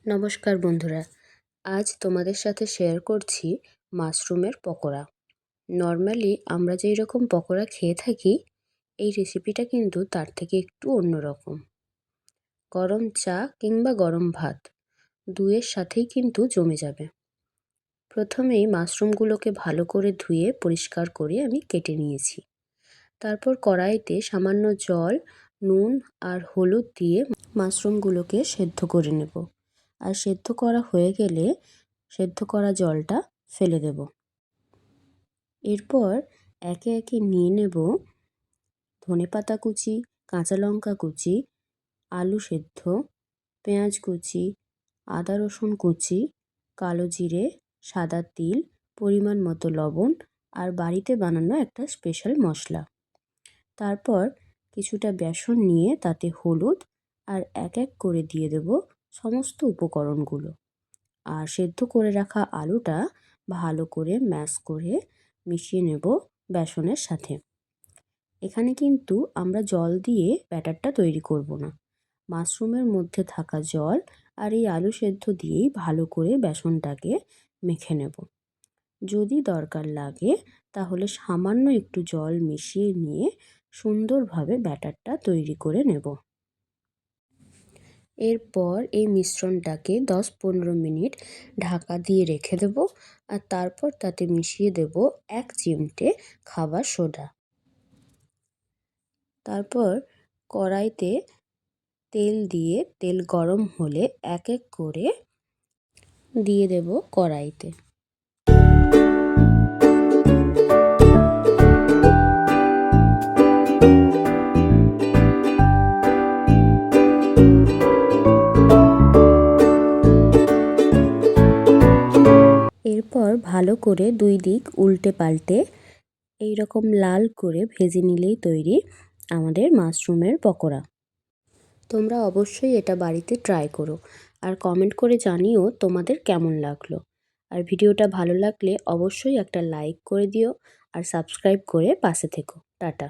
নমস্কার বন্ধুরা, আজ তোমাদের সাথে শেয়ার করছি মাশরুমের পকোড়া। নর্মালি আমরা যেই রকম পকোড়া খেয়ে থাকি, এই রেসিপিটা কিন্তু তার থেকে একটু অন্যরকম। গরম চা কিংবা গরম ভাত দুয়ের সাথেই কিন্তু জমে যাবে। প্রথমেই মাশরুমগুলোকে ভালো করে ধুয়ে পরিষ্কার করে আমি কেটে নিয়েছি। তারপর কড়াইতে সামান্য জল, নুন আর হলুদ দিয়ে মাশরুমগুলোকে সেদ্ধ করে নেব। আর সেদ্ধ করা হয়ে গেলে সেদ্ধ করা জলটা ফেলে দেব। এরপর একে একে নিয়ে নেব ধনেপাতা কুচি, কাঁচা লঙ্কা কুচি, আলু সেদ্ধ, পেঁয়াজ কুচি, আদা রসুন কুচি, কালো জিরে, সাদা তিল, পরিমাণ মতো লবণ আর বাড়িতে বানানো একটা স্পেশাল মশলা। তারপর কিছুটা বেসন নিয়ে তাতে হলুদ আর এক এক করে দিয়ে দেব সমস্ত উপকরণগুলো। আর সেদ্ধ করে রাখা আলুটা ভালো করে ম্যাশ করে মিশিয়ে নেব বেসনের সাথে। এখানে কিন্তু আমরা জল দিয়ে ব্যাটারটা তৈরি করব না। মাশরুমের মধ্যে থাকা জল আর এই আলু সেদ্ধ দিয়েই ভালো করে বেসনটাকে মেখে নেব। যদি দরকার লাগে তাহলে সামান্য একটু জল মিশিয়ে নিয়ে সুন্দরভাবে ব্যাটারটা তৈরি করে নেব। এরপর এই মিশ্রণটাকে 10-15 মিনিট ঢাকা দিয়ে রেখে দেব। আর তারপর তাতে মিশিয়ে দেব 1 চিমটে খাবার সোডা। তারপর কড়াইতে তেল দিয়ে তেল গরম হলে এক এক করে দিয়ে দেব কড়াইতে। এরপর ভালো করে দুই দিক উল্টে পাল্টে এইরকম লাল করে ভেজে নিলেই তৈরি আমাদের মাশরুমের পকোড়া। তোমরা অবশ্যই এটা বাড়িতে ট্রাই করো আর কমেন্ট করে জানিও তোমাদের কেমন লাগলো। আর ভিডিওটা ভালো লাগলে অবশ্যই একটা লাইক করে দিও আর সাবস্ক্রাইব করে পাশে থেকো। টাটা।